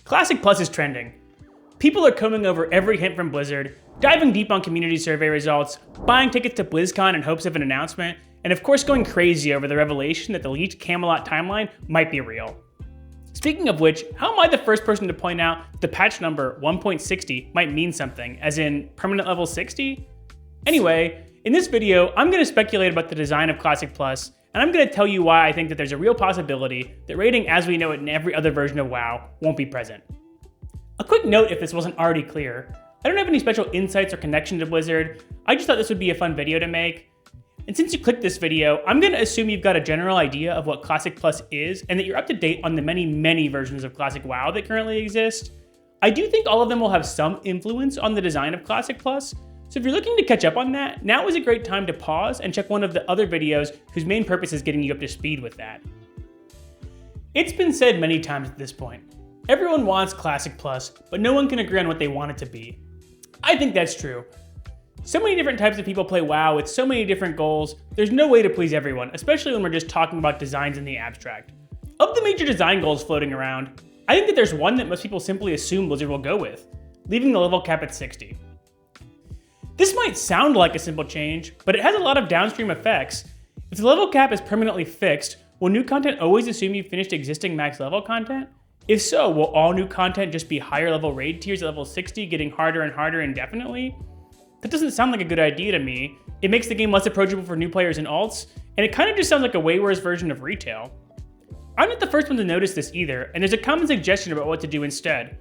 Classic Plus is trending. People are combing over every hint from Blizzard, diving deep on community survey results, buying tickets to BlizzCon in hopes of an announcement, and of course going crazy over the revelation that the leaked Camelot timeline might be real. Speaking of which, how am I the first person to point out that the patch number 1.60 might mean something, as in permanent level 60? Anyway, in this video, I'm going to speculate about the design of Classic Plus, and I'm going to tell you why I think that there's a real possibility that raiding as we know it in every other version of WoW won't be present. A quick note if this wasn't already clear, I don't have any special insights or connection to Blizzard, I just thought this would be a fun video to make. And since you clicked this video, I'm going to assume you've got a general idea of what Classic Plus is and that you're up to date on the many versions of Classic WoW that currently exist. I do think all of them will have some influence on the design of Classic Plus, so if you're looking to catch up on that, now is a great time to pause and check one of the other videos whose main purpose is getting you up to speed with that. It's been said many times at this point, everyone wants Classic Plus, but no one can agree on what they want it to be. I think that's true. So many different types of people play WoW with so many different goals, there's no way to please everyone, especially when we're just talking about designs in the abstract. Of the major design goals floating around, I think that there's one that most people simply assume Blizzard will go with, leaving the level cap at 60. This might sound like a simple change, but it has a lot of downstream effects. If the level cap is permanently fixed, will new content always assume you've finished existing max level content? If so, will all new content just be higher level raid tiers at level 60 getting harder and harder indefinitely? That doesn't sound like a good idea to me. It makes the game less approachable for new players and alts, and it kind of just sounds like a way worse version of retail. I'm not the first one to notice this either, and there's a common suggestion about what to do instead.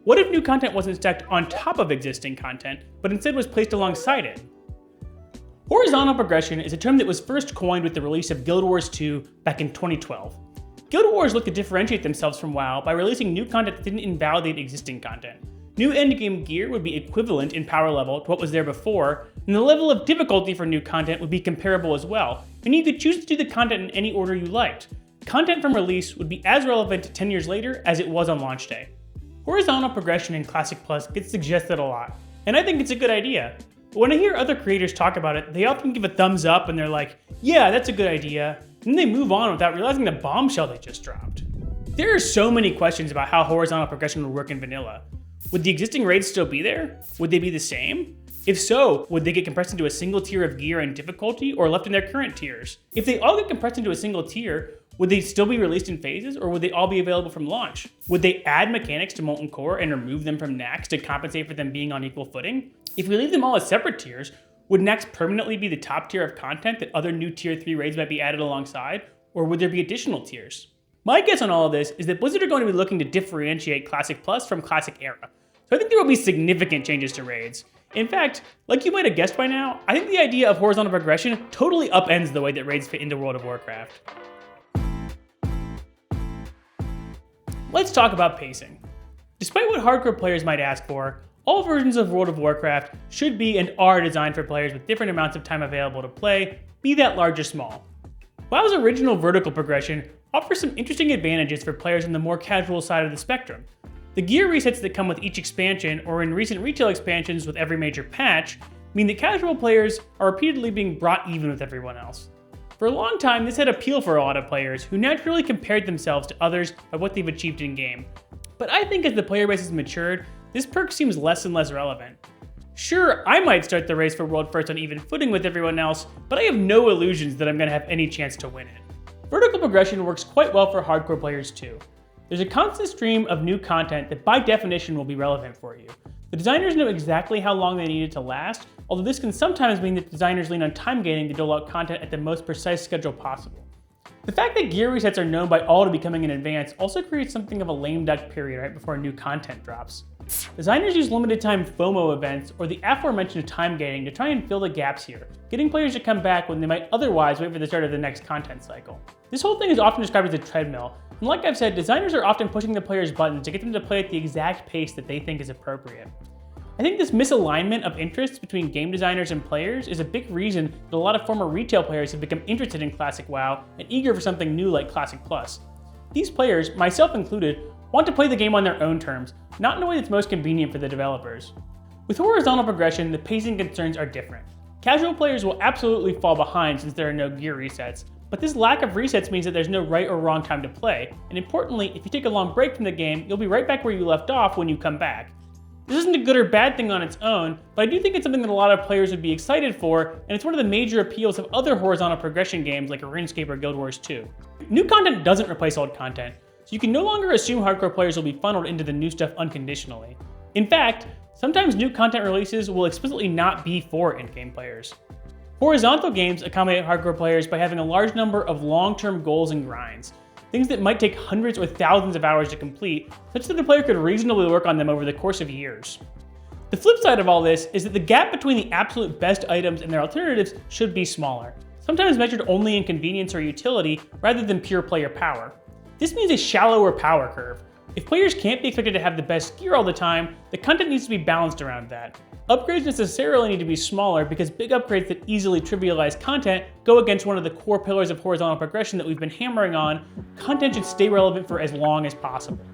What if new content wasn't stacked on top of existing content, but instead was placed alongside it? Horizontal progression is a term that was first coined with the release of Guild Wars 2 back in 2012. Guild Wars looked to differentiate themselves from WoW by releasing new content that didn't invalidate existing content. New endgame gear would be equivalent in power level to what was there before, and the level of difficulty for new content would be comparable as well, and you could choose to do the content in any order you liked. Content from release would be as relevant 10 years later as it was on launch day. Horizontal progression in Classic Plus gets suggested a lot, and I think it's a good idea. But when I hear other creators talk about it, they often give a thumbs up and they're like, yeah, that's a good idea, and then they move on without realizing the bombshell they just dropped. There are so many questions about how horizontal progression would work in vanilla. Would the existing raids still be there? Would they be the same? If so, would they get compressed into a single tier of gear and difficulty or left in their current tiers? If they all get compressed into a single tier, would they still be released in phases or would they all be available from launch? Would they add mechanics to Molten Core and remove them from Naxx to compensate for them being on equal footing? If we leave them all as separate tiers, would Naxx permanently be the top tier of content that other new tier 3 raids might be added alongside? Or would there be additional tiers? My guess on all of this is that Blizzard are going to be looking to differentiate Classic Plus from Classic Era. So I think there will be significant changes to raids. In fact, like you might have guessed by now, I think the idea of horizontal progression totally upends the way that raids fit into World of Warcraft. Let's talk about pacing. Despite what hardcore players might ask for, all versions of World of Warcraft should be and are designed for players with different amounts of time available to play, be that large or small. WoW's original vertical progression offers some interesting advantages for players on the more casual side of the spectrum. The gear resets that come with each expansion, or in recent retail expansions with every major patch, mean that casual players are repeatedly being brought even with everyone else. For a long time, this had appeal for a lot of players who naturally compared themselves to others by what they've achieved in-game. But I think as the player base has matured, this perk seems less and less relevant. Sure, I might start the race for World First on even footing with everyone else, but I have no illusions that I'm going to have any chance to win it. Vertical progression works quite well for hardcore players too. There's a constant stream of new content that by definition will be relevant for you. The designers know exactly how long they need it to last, although this can sometimes mean that designers lean on time gating to dole out content at the most precise schedule possible. The fact that gear resets are known by all to be coming in advance also creates something of a lame duck period right before new content drops. Designers use limited time FOMO events or the aforementioned time gating to try and fill the gaps here, getting players to come back when they might otherwise wait for the start of the next content cycle. This whole thing is often described as a treadmill, and like I've said, designers are often pushing the players' buttons to get them to play at the exact pace that they think is appropriate. I think this misalignment of interests between game designers and players is a big reason that a lot of former retail players have become interested in Classic WoW and eager for something new like Classic Plus. These players, myself included, want to play the game on their own terms, not in a way that's most convenient for the developers. With horizontal progression, the pacing concerns are different. Casual players will absolutely fall behind since there are no gear resets, But this lack of resets means that there's no right or wrong time to play, and importantly, if you take a long break from the game, you'll be right back where you left off when you come back. This isn't a good or bad thing on its own, but I do think it's something that a lot of players would be excited for, and it's one of the major appeals of other horizontal progression games like RuneScape or Guild Wars 2. New content doesn't replace old content, so you can no longer assume hardcore players will be funneled into the new stuff unconditionally. In fact, sometimes new content releases will explicitly not be for in-game players. Horizontal games accommodate hardcore players by having a large number of long-term goals and grinds, things that might take hundreds or thousands of hours to complete, such that the player could reasonably work on them over the course of years. The flip side of all this is that the gap between the absolute best items and their alternatives should be smaller, sometimes measured only in convenience or utility rather than pure player power. This means a shallower power curve. If players can't be expected to have the best gear all the time, the content needs to be balanced around that. Upgrades necessarily need to be smaller because big upgrades that easily trivialize content go against one of the core pillars of horizontal progression that we've been hammering on. Content should stay relevant for as long as possible.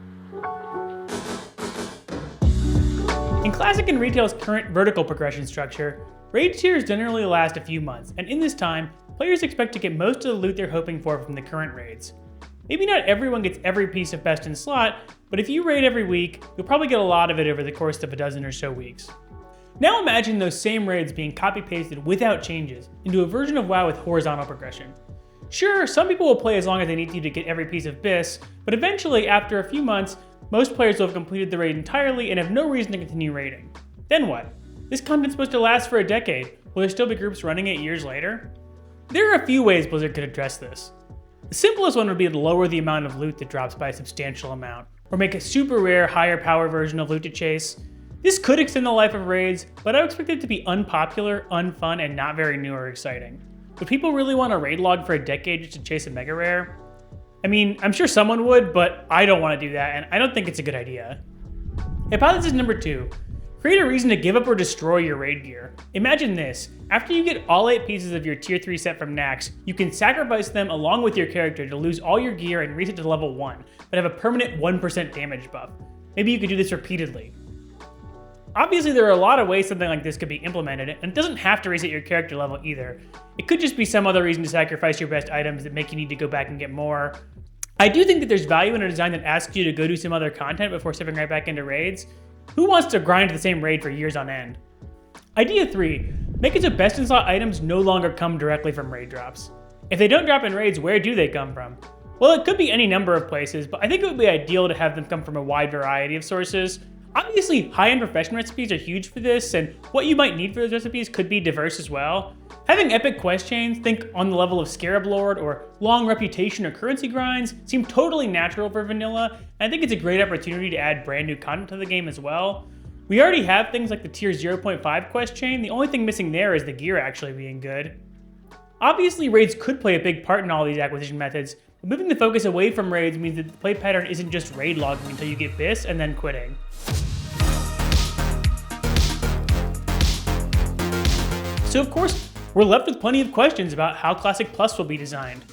In Classic and Retail's current vertical progression structure, raid tiers generally last a few months, and in this time, players expect to get most of the loot they're hoping for from the current raids. Maybe not everyone gets every piece of best in slot, but if you raid every week, you'll probably get a lot of it over the course of a dozen or so weeks. Now imagine those same raids being copy-pasted without changes into a version of WoW with horizontal progression. Sure, some people will play as long as they need to get every piece of BIS, but eventually, after a few months, most players will have completed the raid entirely and have no reason to continue raiding. Then what? This content's supposed to last for a decade. Will there still be groups running it years later? There are a few ways Blizzard could address this. The simplest one would be to lower the amount of loot that drops by a substantial amount, or make a super rare, higher power version of loot to chase. This could extend the life of raids, but I would expect it to be unpopular, unfun, and not very new or exciting. Would people really want a raid log for a decade just to chase a mega rare? I mean, I'm sure someone would, but I don't want to do that, and I don't think it's a good idea. Hypothesis number 2. Create a reason to give up or destroy your raid gear. Imagine this. After you get all 8 pieces of your tier 3 set from Nax, you can sacrifice them along with your character to lose all your gear and reset to level 1, but have a permanent 1% damage buff. Maybe you could do this repeatedly. Obviously, there are a lot of ways something like this could be implemented, and it doesn't have to reset your character level either. It could just be some other reason to sacrifice your best items that make you need to go back and get more. I do think that there's value in a design that asks you to go do some other content before stepping right back into raids. Who wants to grind the same raid for years on end? Idea 3. Make it so best in slot items no longer come directly from raid drops. If they don't drop in raids, where do they come from? Well, it could be any number of places, but I think it would be ideal to have them come from a wide variety of sources. Obviously, high-end profession recipes are huge for this, and what you might need for those recipes could be diverse as well. Having epic quest chains, think on the level of Scarab Lord or long reputation or currency grinds, seem totally natural for vanilla, and I think it's a great opportunity to add brand new content to the game as well. We already have things like the tier 0.5 quest chain, the only thing missing there is the gear actually being good. Obviously, raids could play a big part in all these acquisition methods, but moving the focus away from raids means that the play pattern isn't just raid logging until you get BIS and then quitting. So of course, we're left with plenty of questions about how Classic Plus will be designed.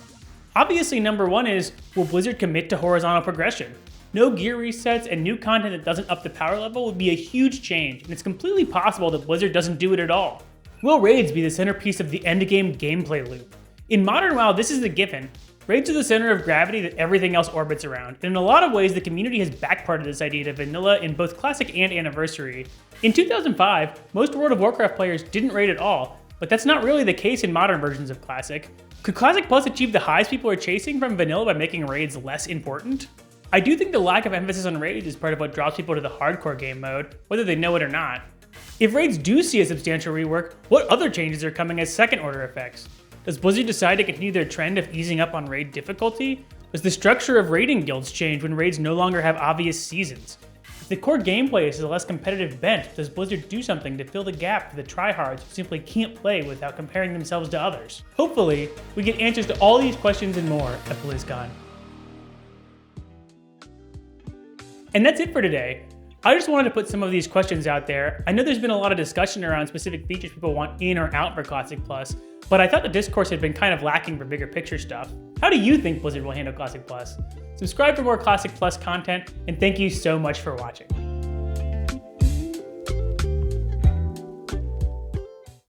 Obviously, number 1 is, will Blizzard commit to horizontal progression? No gear resets and new content that doesn't up the power level would be a huge change, and it's completely possible that Blizzard doesn't do it at all. Will raids be the centerpiece of the endgame gameplay loop? In modern WoW, this is the given. Raids are the center of gravity that everything else orbits around, and in a lot of ways, the community has backparted this idea to vanilla in both Classic and Anniversary. In 2005, most World of Warcraft players didn't raid at all, but that's not really the case in modern versions of Classic. Could Classic Plus achieve the highs people are chasing from vanilla by making raids less important? I do think the lack of emphasis on raids is part of what draws people to the hardcore game mode, whether they know it or not. If raids do see a substantial rework, what other changes are coming as second-order effects? Does Blizzard decide to continue their trend of easing up on raid difficulty? Does the structure of raiding guilds change when raids no longer have obvious seasons? If the core gameplay is a less competitive bent, does Blizzard do something to fill the gap for the tryhards who simply can't play without comparing themselves to others? Hopefully, we get answers to all these questions and more at BlizzCon. And that's it for today. I just wanted to put some of these questions out there. I know there's been a lot of discussion around specific features people want in or out for Classic Plus, but I thought the discourse had been kind of lacking for bigger picture stuff. How do you think Blizzard will handle Classic Plus? Subscribe for more Classic Plus content, and thank you so much for watching.